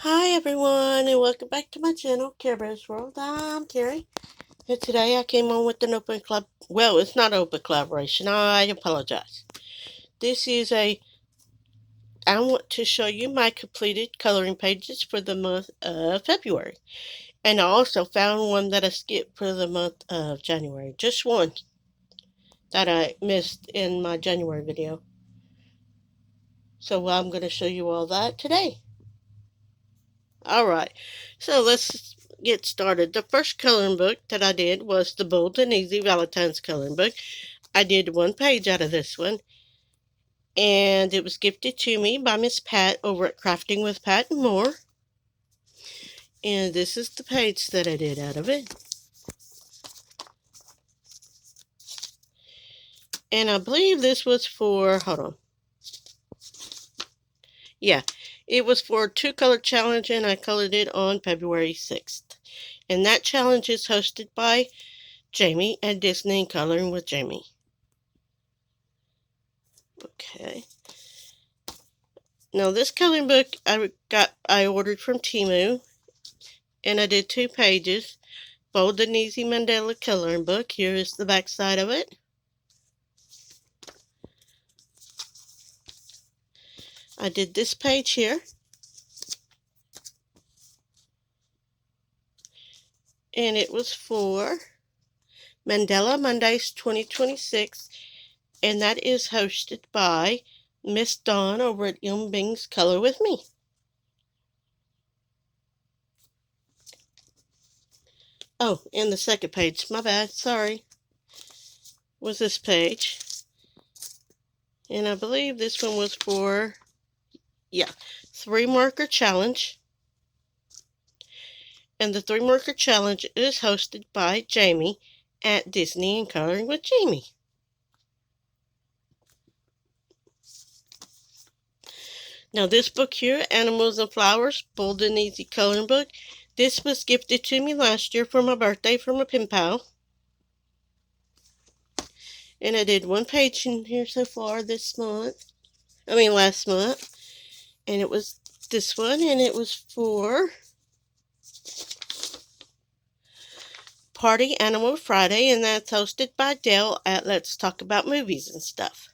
Hi everyone, and welcome back to my channel, Carrie's World. I'm Carrie, and today I came on with an open club. Well, it's not open collaboration. I apologize. This is I want to show you my completed coloring pages for the month of February, and I also found one that I skipped for the month of January. Just one that I missed in my January video. So I'm going to show you all that today. Alright, so let's get started. The first coloring book that I did was the Bold and Easy Valentine's coloring book. I did one page out of this one, and it was gifted to me by Miss Pat over at Crafting with Pat and More. And this is the page that I did out of it. And I believe this was for, hold on. Yeah, it was for a 2-color challenge, and I colored it on February 6th. And that challenge is hosted by Jamie at Disney Coloring with Jamie. Okay. Now this coloring book I ordered from Temu, and I did 2 pages. Bold and Easy Mandela coloring book. Here is the back side of it. I did this page here. And it was for Mandela Mondays 2026. And that is hosted by Miss Dawn over at Young Bing's Color With Me. Oh, and the second page, my bad, sorry, was this page. And I believe this one was for, 3-marker challenge. And the 3-marker challenge is hosted by Jamie at Disney and Coloring with Jamie. Now this book here, Animals and Flowers, Bold and Easy Coloring Book, this was gifted to me last year for my birthday from a pen pal. And I did 1 page in here so far last month. And it was this one, and it was for Party Animal Friday, and that's hosted by Dale at Let's Talk About Movies and Stuff.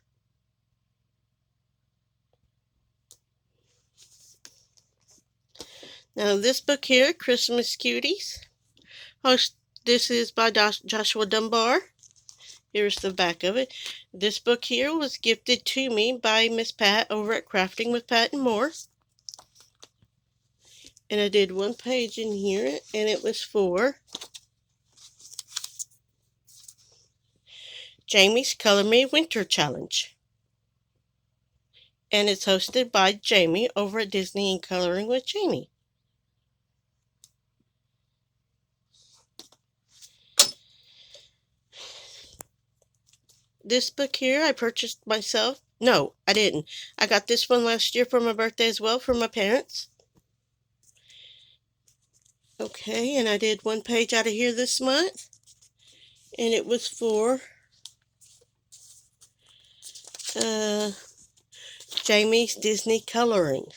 Now this book here, Christmas Cuties, this is by Joshua Dunbar. Here's the back of it. This book here was gifted to me by Miss Pat over at Crafting with Pat and More. And I did 1 page in here, and it was for Jamie's Color Me Winter Challenge. And it's hosted by Jamie over at Disney and Coloring with Jamie. This book here I purchased myself. No, I didn't. I got this one last year for my birthday as well from my parents. Okay, and I did 1 page out of here this month. And it was for Jamie's Disney Coloring.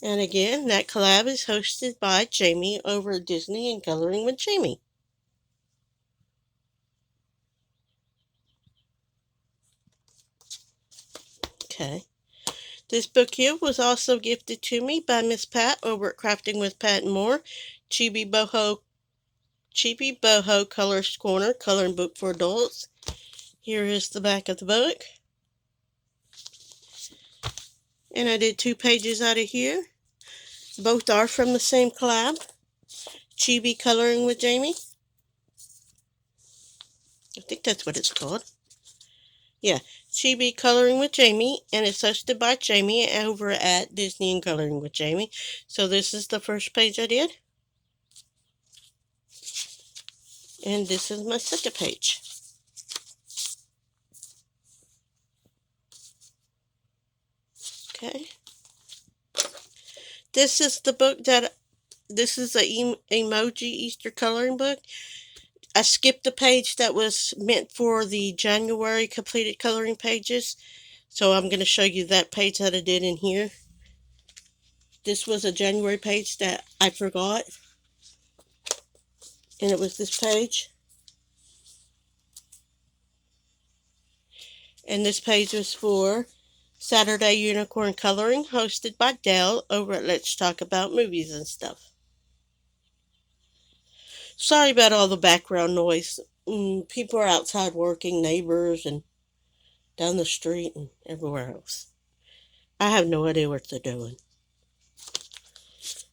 And again, that collab is hosted by Jamie over at Disney and Coloring with Jamie. Okay. This book here was also gifted to me by Miss Pat over at Crafting with Pat and More. Chibi Boho Colors Corner coloring book for adults. Here is the back of the book. And I did 2 pages out of here. Both are from the same collab. Chibi Coloring with Jamie. I think that's what it's called. Yeah, Chibi Coloring with Jamie, and it's hosted by Jamie over at Disney and Coloring with Jamie. So this is the first page I did. And this is my second page. Okay. This is the book this is a emoji Easter coloring book. I skipped the page that was meant for the January completed coloring pages. So I'm going to show you that page that I did in here. This was a January page that I forgot, and it was this page. And this page was for Saturday Unicorn Coloring, hosted by Dell over at Let's Talk About Movies and Stuff. Sorry about all the background noise. People are outside working, neighbors, and down the street and everywhere else. I have no idea what they're doing.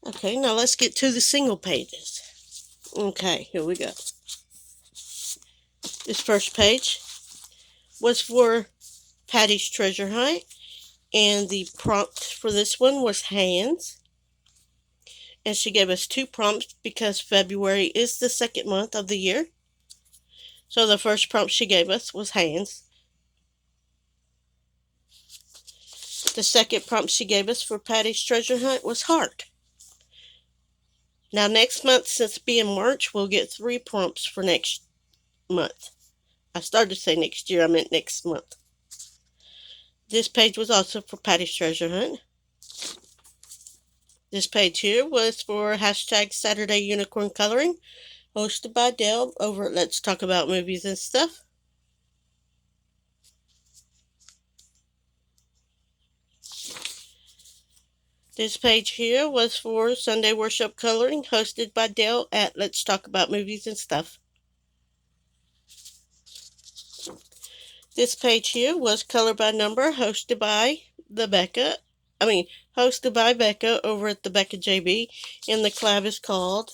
Okay, now let's get to the single pages. Okay, here we go. This first page was for Patty's Treasure Hunt, and the prompt for this one was hands. And she gave us 2 prompts because February is the second month of the year. So the first prompt she gave us was hands. The second prompt she gave us for Patty's Treasure Hunt was heart. Now next month, since being March, we'll get 3 prompts for next month. I started to say next year, I meant next month. This page was also for Patty's Treasure Hunt. This page here was for hashtag Saturday Unicorn Coloring, hosted by Dell over at Let's Talk About Movies and Stuff. This page here was for Sunday Worship Coloring, hosted by Dell at Let's Talk About Movies and Stuff. This page here was Color by Number, hosted by Becca over at the Becca JB, and the collab is called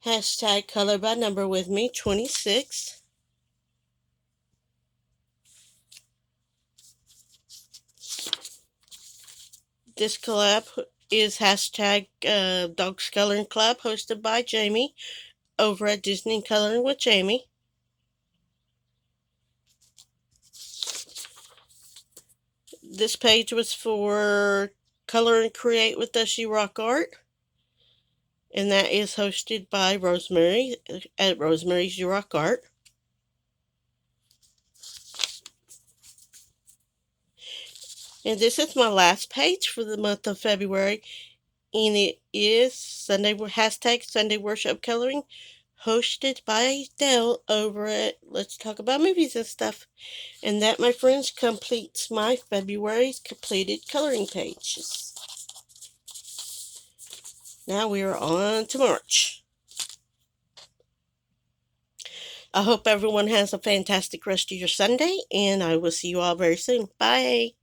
hashtag Color by Number with me 26. This collab is hashtag Dogs Coloring Club, hosted by Jamie over at Disney Coloring with Jamie. This page was for Color and Create with Does She Rock Art, and that is hosted by Rosemary at Rosemary's You Rock Art. And this is my last page for the month of February, and it is hashtag Sunday Worship Coloring, hosted by Dell over at Let's Talk About Movies and Stuff. And that, my friends, completes my February's completed coloring pages. Now we are on to March. I hope everyone has a fantastic rest of your Sunday, and I will see you all very soon. Bye.